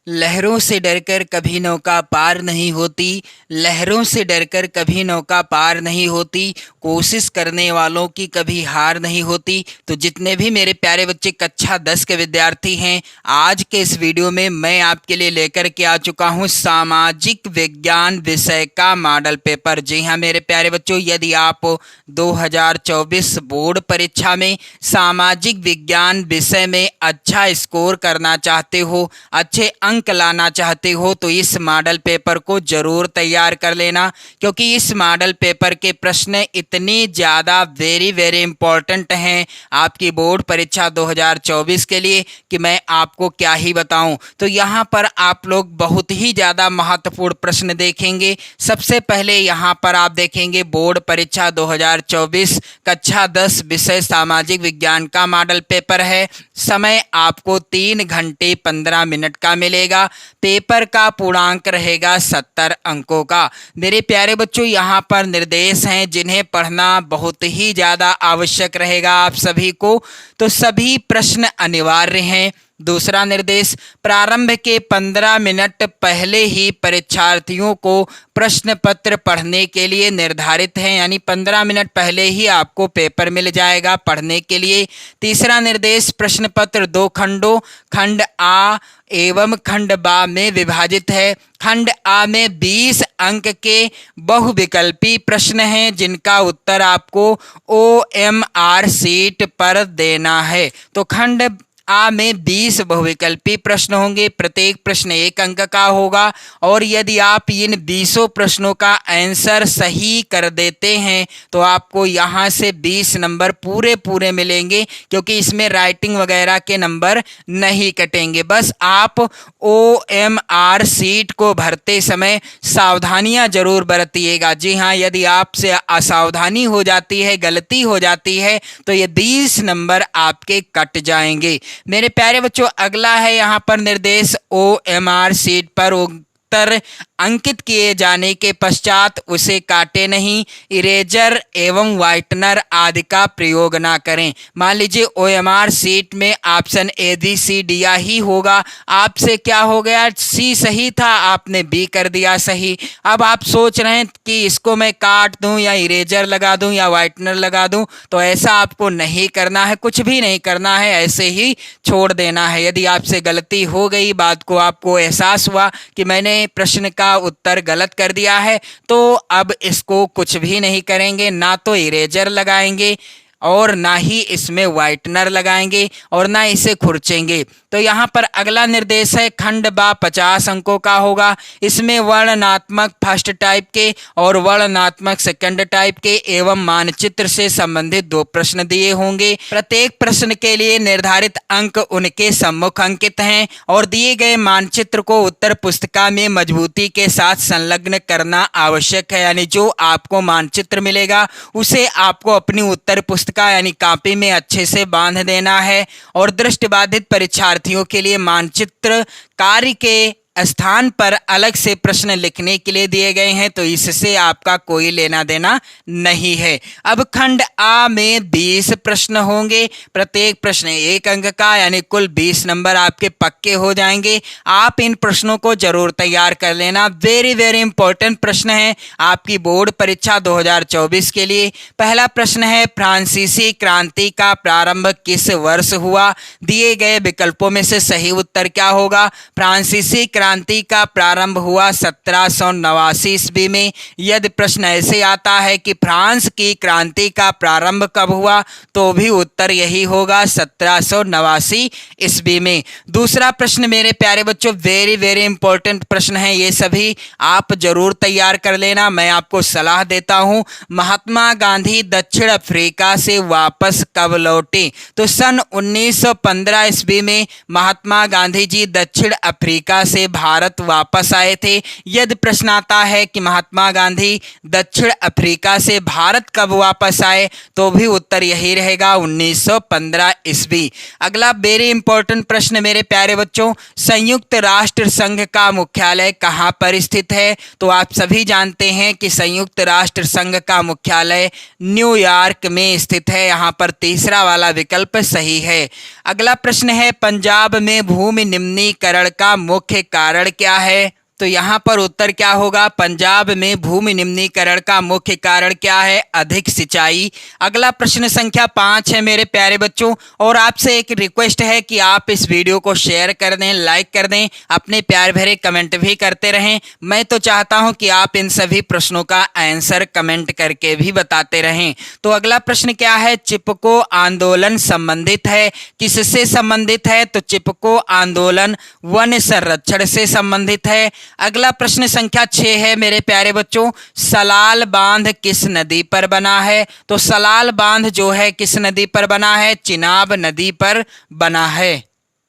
लहरों से डरकर कभी नौका पार नहीं होती। लहरों से डरकर कभी नौका पार नहीं होती। कोशिश करने वालों की कभी हार नहीं होती। तो जितने भी मेरे प्यारे बच्चे कक्षा 10 के विद्यार्थी हैं, आज के इस वीडियो में मैं आपके लिए लेकर के आ चुका हूं सामाजिक विज्ञान विषय का मॉडल पेपर। जी हाँ मेरे प्यारे बच्चों, यदि आप 2024 बोर्ड परीक्षा में सामाजिक विज्ञान विषय में अच्छा स्कोर करना चाहते हो, अच्छे अंक लाना चाहते हो, तो इस मॉडल पेपर को जरूर तैयार कर लेना, क्योंकि इस मॉडल पेपर के प्रश्न इतने ज़्यादा वेरी वेरी इंपॉर्टेंट हैं आपकी बोर्ड परीक्षा 2024 के लिए कि मैं आपको क्या ही बताऊं। तो यहाँ पर आप लोग बहुत ही ज़्यादा महत्वपूर्ण प्रश्न देखेंगे। सबसे पहले यहाँ पर आप देखेंगे बोर्ड परीक्षा 2024 कक्षा 10 विषय सामाजिक विज्ञान का मॉडल पेपर है। समय आपको 3 घंटे 15 मिनट का मिलेगा। पेपर का पूर्णांक रहेगा 70 अंकों का। मेरे प्यारे बच्चों, यहाँ पर निर्देश हैं जिन्हें पढ़ना बहुत ही ज़्यादा आवश्यक रहेगा आप सभी को। तो सभी प्रश्न अनिवार्य हैं। दूसरा निर्देश, प्रारंभ के 15 मिनट पहले ही परीक्षार्थियों को प्रश्न पत्र पढ़ने के लिए निर्धारित है, यानी 15 मिनट पहले ही आपको पेपर मिल जाएगा पढ़ने के लिए। तीसरा निर्देश, प्रश्न पत्र 2 खंडों खंड आ एवं खंड बा में विभाजित है। खंड आ में 20 अंक के बहुविकल्पी प्रश्न हैं जिनका उत्तर आपको OMR शीट पर देना है। तो खंड आ में 20 बहुविकल्पी प्रश्न होंगे, प्रत्येक प्रश्न 1 अंक का होगा। और यदि आप इन 20 प्रश्नों का आंसर सही कर देते हैं तो आपको यहाँ से 20 नंबर पूरे मिलेंगे, क्योंकि इसमें राइटिंग वगैरह के नंबर नहीं कटेंगे। बस आप OMR शीट को भरते समय सावधानियां जरूर बरतिएगा। जी हाँ, यदि आपसे असावधानी हो जाती है, गलती हो जाती है, तो ये 20 नंबर आपके कट जाएंगे। मेरे प्यारे बच्चों, अगला है यहाँ पर निर्देश, OMR शीट पर उत्तर अंकित किए जाने के पश्चात उसे काटे नहीं, इरेजर एवं व्हाइटनर आदि का प्रयोग ना करें। मान लीजिए OMR शीट में ऑप्शन ABCD ही होगा, आपसे क्या हो गया, सी सही था, आपने B कर दिया सही। अब आप सोच रहे हैं कि इसको मैं काट दूं या इरेजर लगा दूं या व्हाइटनर लगा दूं, तो ऐसा आपको नहीं करना है, कुछ भी नहीं करना है, ऐसे ही छोड़ देना है। यदि आपसे गलती हो गई, बात को आपको एहसास हुआ कि मैंने प्रश्न का उत्तर गलत कर दिया है, तो अब इसको कुछ भी नहीं करेंगे, ना तो इरेजर लगाएंगे और ना ही इसमें व्हाइटनर लगाएंगे और ना इसे खुरचेंगे। तो यहाँ पर अगला निर्देश है, खंड बा 50 अंकों का होगा। इसमें वर्णनात्मक फर्स्ट टाइप के और वर्णनात्मक सेकंड टाइप के एवं मानचित्र से संबंधित 2 प्रश्न दिए होंगे। प्रत्येक प्रश्न के लिए निर्धारित अंक उनके सम्मुख अंकित हैं और दिए गए मानचित्र को उत्तर पुस्तिका में मजबूती के साथ संलग्न करना आवश्यक है। यानी जो आपको मानचित्र मिलेगा उसे आपको अपनी उत्तर पुस्तिका यानी कॉपी में अच्छे से बांध देना है। और दृष्टिबाधित परीक्षार्थियों के लिए मानचित्र कार्य के स्थान पर अलग से प्रश्न लिखने के लिए दिए गए हैं, तो इससे आपका कोई लेना देना नहीं है। अब खंड आ में 20 प्रश्न होंगे, प्रत्येक प्रश्न 1 अंक का, यानी कुल 20 नंबर आपके पक्के हो जाएंगे। आप इन प्रश्नों को जरूर तैयार कर लेना, वेरी वेरी इंपॉर्टेंट प्रश्न है आपकी बोर्ड परीक्षा 2024 के लिए। पहला प्रश्न है, फ्रांसीसी क्रांति का प्रारंभ किस वर्ष हुआ? दिए गए विकल्पों में से सही उत्तर क्या होगा? फ्रांसीसी क्रांति का प्रारंभ हुआ 1789 ईस्वी में। यदि प्रश्न ऐसे आता है कि फ्रांस की क्रांति का प्रारंभ कब हुआ, तो भी उत्तर यही होगा 1789 ईस्वी में। दूसरा प्रश्न मेरे प्यारे बच्चों, वेरी वेरी इंपॉर्टेंट प्रश्न है, ये सभी आप जरूर तैयार कर लेना, मैं आपको सलाह देता हूं। महात्मा गांधी दक्षिण अफ्रीका से वापस कब लौटे? तो सन 1915 ईस्वी में महात्मा गांधी जी दक्षिण अफ्रीका से भारत वापस आए थे। यदि प्रश्न आता है कि महात्मा गांधी दक्षिण अफ्रीका से भारत कब वापस आए, तो भी उत्तर यही रहेगा 1915 ईस्वी। अगला वेरी इंपॉर्टेंट प्रश्न मेरे प्यारे बच्चों, संयुक्त राष्ट्र संघ का मुख्यालय कहां पर स्थित है? तो आप सभी जानते हैं कि संयुक्त राष्ट्र संघ का मुख्यालय न्यूयॉर्क में स्थित है। यहां पर तीसरा वाला विकल्प सही है। अगला प्रश्न है, पंजाब में भूमि निम्नीकरण का मुख्य कारण क्या है? तो यहाँ पर उत्तर क्या होगा? पंजाब में भूमि निम्नीकरण का मुख्य कारण क्या है? अधिक सिंचाई। अगला प्रश्न संख्या 5 है मेरे प्यारे बच्चों, और आपसे एक रिक्वेस्ट है कि आप इस वीडियो को शेयर कर दें, लाइक कर दें, अपने प्यार भरे कमेंट भी करते रहें। मैं तो चाहता हूं कि आप इन सभी प्रश्नों का आंसर कमेंट करके भी बताते रहें। तो अगला प्रश्न क्या है? चिपको आंदोलन संबंधित है, किससे संबंधित है? तो चिपको आंदोलन वन संरक्षण से संबंधित है। अगला प्रश्न संख्या 6 है मेरे प्यारे बच्चों, सलाल बांध किस नदी पर बना है? तो सलाल बांध जो है किस नदी पर बना है? चिनाब नदी पर बना है।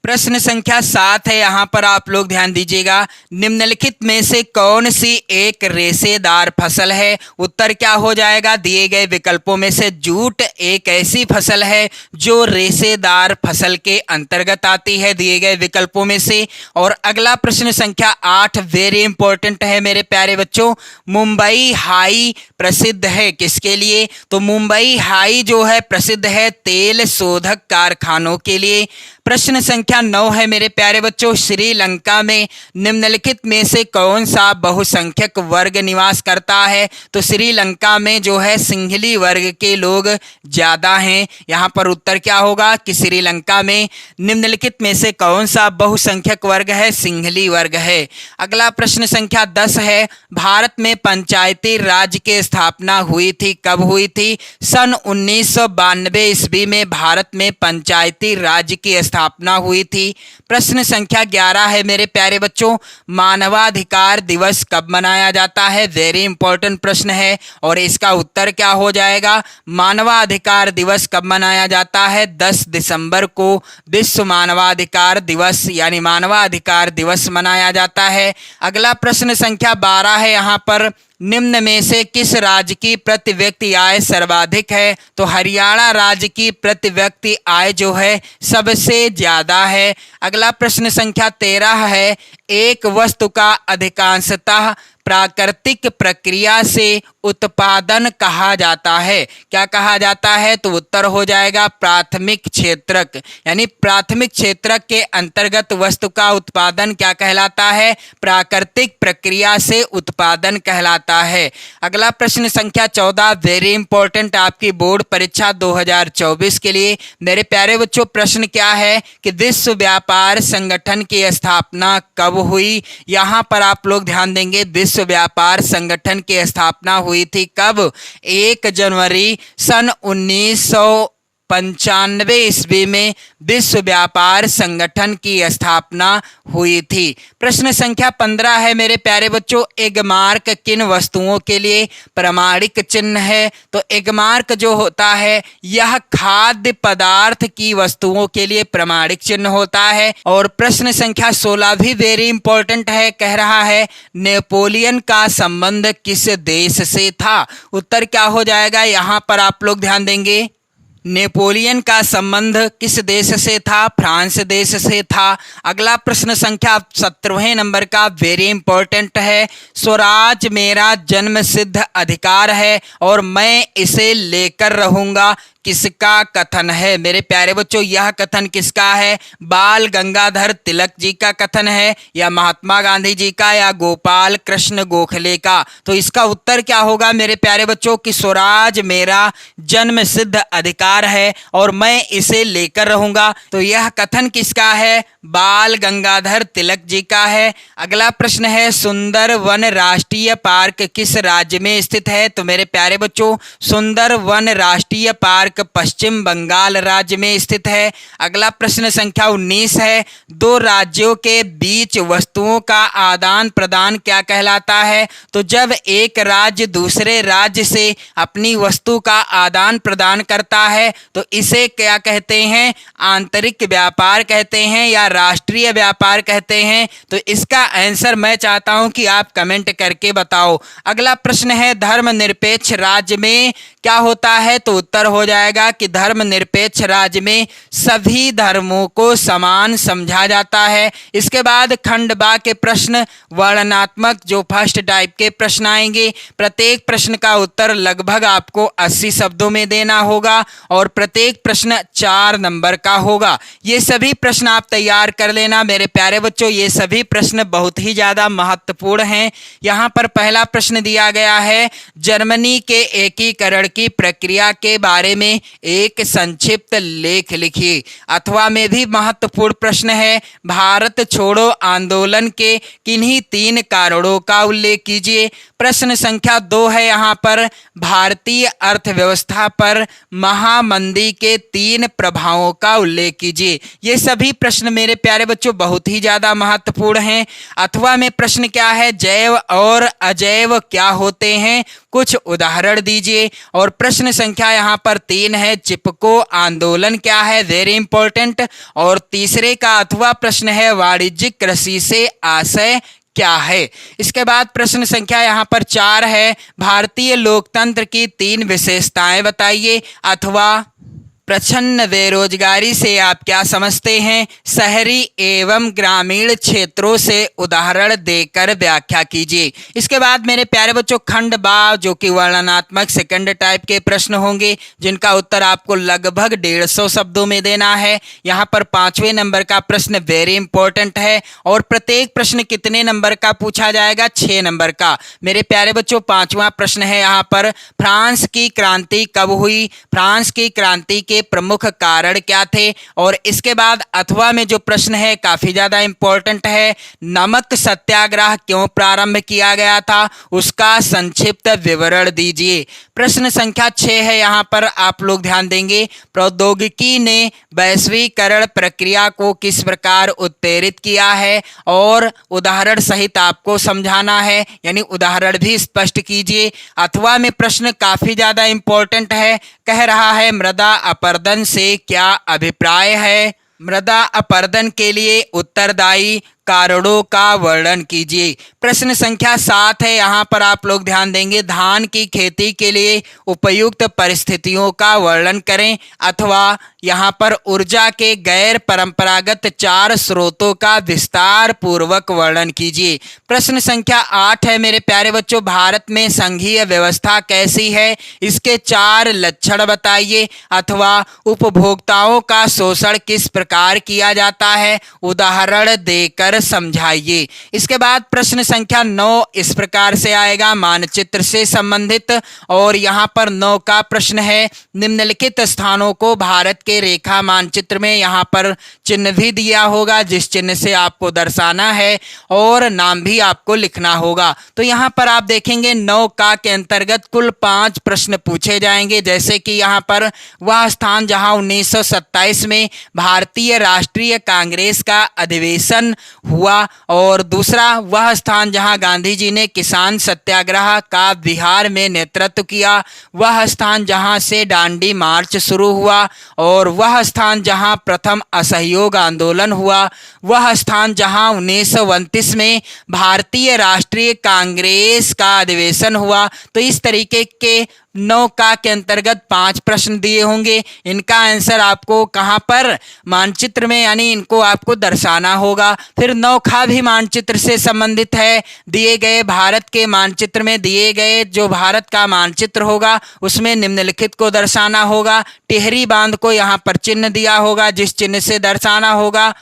प्रश्न संख्या 7 है, यहाँ पर आप लोग ध्यान दीजिएगा, निम्नलिखित में से कौन सी एक रेशेदार फसल है? उत्तर क्या हो जाएगा? दिए गए विकल्पों में से जूट एक ऐसी फसल है जो रेशेदार फसल के अंतर्गत आती है, दिए गए विकल्पों में से। और अगला प्रश्न संख्या 8 वेरी इंपॉर्टेंट है मेरे प्यारे बच्चों, मुंबई हाई प्रसिद्ध है किसके लिए? तो मुंबई हाई जो है प्रसिद्ध है तेल शोधक कारखानों के लिए। प्रश्न संख्या 9 है मेरे प्यारे बच्चों, श्रीलंका में निम्नलिखित में से कौन सा बहुसंख्यक वर्ग निवास करता है? तो श्रीलंका में जो है सिंहली वर्ग के लोग ज्यादा हैं। यहाँ पर उत्तर क्या होगा कि श्रीलंका में निम्नलिखित में से कौन सा बहुसंख्यक वर्ग है? सिंहली वर्ग है। अगला प्रश्न संख्या 10 है, भारत में पंचायती राज की स्थापना हुई थी, कब हुई थी? सन 1992 ईस्वी में भारत में पंचायती राज की स्थापना हुई थी। प्रश्न संख्या 11 है मेरे प्यारे बच्चों, मानवाधिकार दिवस कब मनाया जाता है? वेरी इंपॉर्टेंट प्रश्न है और इसका उत्तर क्या हो जाएगा? मानवाधिकार दिवस कब मनाया जाता है? 10 दिसंबर को विश्व मानवाधिकार दिवस यानी मानवाधिकार दिवस मनाया जाता है। अगला प्रश्न संख्या 12 है, यहाँ पर निम्न में से किस राज्य की प्रति व्यक्ति आय सर्वाधिक है? तो हरियाणा राज्य की प्रति व्यक्ति आय जो है सबसे ज्यादा है। अगला प्रश्न संख्या 13 है, एक वस्तु का अधिकांशतः प्राकृतिक प्रक्रिया से उत्पादन कहा जाता है, क्या कहा जाता है? तो उत्तर हो जाएगा प्राथमिक क्षेत्रक, यानी प्राथमिक क्षेत्रक के अंतर्गत वस्तु का उत्पादन क्या कहलाता है? प्राकृतिक प्रक्रिया से उत्पादन कहलाता है। अगला प्रश्न संख्या 14 वेरी इंपॉर्टेंट आपकी बोर्ड परीक्षा 2024 के लिए मेरे प्यारे बच्चों, प्रश्न क्या है कि विश्व व्यापार संगठन की स्थापना कब हुई? यहाँ पर आप लोग ध्यान देंगे, विश्व व्यापार संगठन की स्थापना हुई थी कब? 1 जनवरी सन 1995 ईस्वी में विश्व व्यापार संगठन की स्थापना हुई थी। प्रश्न संख्या 15 है मेरे प्यारे बच्चों, एगमार्क किन वस्तुओं के लिए प्रमाणिक चिन्ह है? तो एगमार्क जो होता है यह खाद्य पदार्थ की वस्तुओं के लिए प्रमाणिक चिन्ह होता है। और प्रश्न संख्या 16 भी वेरी इंपॉर्टेंट है, कह रहा है नेपोलियन का संबंध किस देश से था? उत्तर क्या हो जाएगा? यहाँ पर आप लोग ध्यान देंगे, नेपोलियन का संबंध किस देश से था? फ्रांस देश से था। अगला प्रश्न संख्या 17वें नंबर का वेरी इंपॉर्टेंट है, स्वराज मेरा जन्म सिद्ध अधिकार है और मैं इसे लेकर रहूंगा, किसका कथन है? मेरे प्यारे बच्चों, यह कथन किसका है? बाल गंगाधर तिलक जी का कथन है या महात्मा गांधी जी का या गोपाल कृष्ण गोखले का? तो इसका उत्तर क्या होगा मेरे प्यारे बच्चों कि स्वराज मेरा जन्म सिद्ध अधिकार है और मैं इसे लेकर रहूंगा। तो यह कथन किसका है? बाल गंगाधर तिलक जी का है। अगला प्रश्न है, सुंदरवन राष्ट्रीय पार्क किस राज्य में स्थित है? तो मेरे प्यारे बच्चों, सुंदरवन राष्ट्रीय पार्क पश्चिम बंगाल राज्य में स्थित है। अगला प्रश्न संख्या 19 है, दो राज्यों के बीच वस्तुओं का आदान प्रदान क्या कहलाता है? तो जब एक राज्य दूसरे राज्य से अपनी वस्तु का आदान प्रदान करता है तो इसे क्या कहते हैं? आंतरिक व्यापार कहते हैं या राष्ट्रीय व्यापार कहते हैं? तो इसका आंसर मैं चाहता हूं कि आप कमेंट करके बताओ। अगला प्रश्न है, धर्मनिरपेक्ष राज्य में क्या होता है? तो उत्तर हो जाएगा जाएगा कि धर्मनिरपेक्ष राज्य में सभी धर्मों को समान समझा जाता है। इसके बाद खंड बा के प्रश्न वर्णनात्मक जो फर्स्ट टाइप के प्रश्न आएंगे। प्रत्येक प्रश्न का उत्तर लगभग आपको 80 शब्दों में देना होगा और प्रत्येक प्रश्न 4 नंबर का होगा। ये सभी प्रश्न आप तैयार कर लेना मेरे प्यारे बच्चों। ये सभी प्रश्न बहुत ही ज़्यादा महत्वपूर्ण हैं। यहाँ पर पहला प्रश्न दिया गया है, जर्मनी के एकीकरण की प्रक्रिया के बारे में एक संक्षिप्त लेख लिखिए। अथवा में भी महत्वपूर्ण प्रश्न है, भारत छोड़ो आंदोलन के किन्हीं 3 कारणों का उल्लेख कीजिए। प्रश्न संख्या 2 है यहाँ पर, भारतीय अर्थव्यवस्था पर महामंदी के 3 प्रभावों का उल्लेख कीजिए। ये सभी प्रश्न मेरे प्यारे बच्चों बहुत ही ज्यादा महत्वपूर्ण हैं। अथवा में प्रश्न क्या है, जैव और अजैव क्या होते हैं, कुछ उदाहरण दीजिए। और प्रश्न संख्या यहाँ पर 3 है, चिपको आंदोलन क्या है, वेरी इंपॉर्टेंट। और तीसरे का अथवा प्रश्न है, वाणिज्यिक कृषि से आशय क्या है। इसके बाद प्रश्न संख्या यहाँ पर 4 है, भारतीय लोकतंत्र की 3 विशेषताएं बताइए। अथवा प्रचंड बेरोजगारी से आप क्या समझते हैं, शहरी एवं ग्रामीण क्षेत्रों से उदाहरण देकर व्याख्या कीजिए। इसके बाद मेरे प्यारे बच्चों खंड बा जो कि वर्णनात्मक सेकंड टाइप के प्रश्न होंगे, जिनका उत्तर आपको लगभग 150 शब्दों में देना है। यहाँ पर 5वें नंबर का प्रश्न वेरी इंपॉर्टेंट है और प्रत्येक प्रश्न कितने नंबर का पूछा जाएगा, 6 नंबर का। मेरे प्यारे बच्चों 5वां प्रश्न है यहाँ पर, फ्रांस की क्रांति कब हुई, फ्रांस की क्रांति के प्रमुख कारण क्या थे। और इसके बाद अथवा में जो प्रश्न है काफी ज्यादा इंपॉर्टेंट है, नमक सत्याग्रह क्यों प्रारंभ किया गया था, उसका संक्षिप्त विवरण दीजिए। प्रश्न संख्या 6 है यहाँ पर, आप लोग ध्यान देंगे, प्रौद्योगिकी ने वैश्वीकरण प्रक्रिया को किस प्रकार उत्प्रेरित किया है और उदाहरण सहित आपको समझाना है, यानी उदाहरण भी स्पष्ट कीजिए। अथवा में प्रश्न काफी ज्यादा इंपॉर्टेंट है, कह रहा है मृदा अपरदन से क्या अभिप्राय है, मृदा अपरदन के लिए उत्तरदायी कारणों का वर्णन कीजिए। प्रश्न संख्या 7 है, यहाँ पर आप लोग ध्यान देंगे, धान की खेती के लिए उपयुक्त परिस्थितियों का वर्णन करें। अथवा यहाँ पर ऊर्जा के गैर परंपरागत 4 स्रोतों का विस्तार पूर्वक वर्णन कीजिए। प्रश्न संख्या 8 है मेरे प्यारे बच्चों, भारत में संघीय व्यवस्था कैसी है, इसके 4 लक्षण बताइए। अथवा उपभोक्ताओं का शोषण किस प्रकार किया जाता है, उदाहरण देकर समझाइए। इसके बाद प्रश्न संख्या 9 इस प्रकार से आएगा, मानचित्र से संबंधित। और यहाँ पर 9 का प्रश्न है, निम्नलिखित स्थानों को भारत के रेखा मानचित्र में यहाँ पर चिन्ह भी दिया होगा, जिस चिन्ह से आपको दर्शाना है और नाम भी आपको लिखना होगा। तो यहाँ पर आप देखेंगे 9 का के अंतर्गत कुल 5 प्रश्न पूछे जाएंगे। जैसे कि यहाँ पर वह स्थान जहाँ 1927 में भारतीय राष्ट्रीय कांग्रेस का अधिवेशन हुआ, और दूसरा वह स्थान जहां गांधी जी ने किसान सत्याग्रह का बिहार में नेतृत्व किया, वह स्थान जहां से दांडी मार्च शुरू हुआ, और वह स्थान जहां प्रथम असहयोग आंदोलन हुआ, वह स्थान जहां 1929 में भारतीय राष्ट्रीय कांग्रेस का अधिवेशन हुआ। तो इस तरीके के 9 का के अंतर्गत 5 प्रश्न दिए होंगे। इनका आंसर आपको कहाँ पर, मानचित्र में, यानी इनको आपको दर्शाना होगा। फिर 9 खा भी मानचित्र से संबंधित है, दिए गए भारत के मानचित्र में दिए गए जो भारत का मानचित्र होगा उसमें निम्नलिखित को दर्शाना होगा। टिहरी बांध को यहाँ पर चिन्ह दिया होगा, जिस चिन्ह से दर्शाना होगा।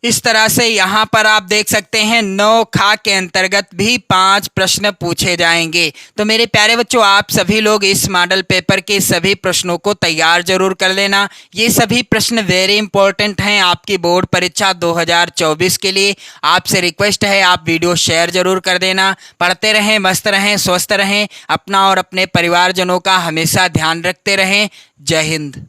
इस तरह से यहाँ पर आप देख सकते हैं 9 खा के अंतर्गत भी 5 प्रश्न पूछे जाएंगे। तो मेरे प्यारे बच्चों, आप सभी लोग इस मॉडल पेपर के सभी प्रश्नों को तैयार जरूर कर लेना। ये सभी प्रश्न वेरी इंपॉर्टेंट हैं आपकी बोर्ड परीक्षा 2024 के लिए। आपसे रिक्वेस्ट है आप वीडियो शेयर जरूर कर देना। पढ़ते रहें, मस्त रहें, स्वस्थ रहें, अपना और अपने परिवारजनों का हमेशा ध्यान रखते रहें। जय हिंद।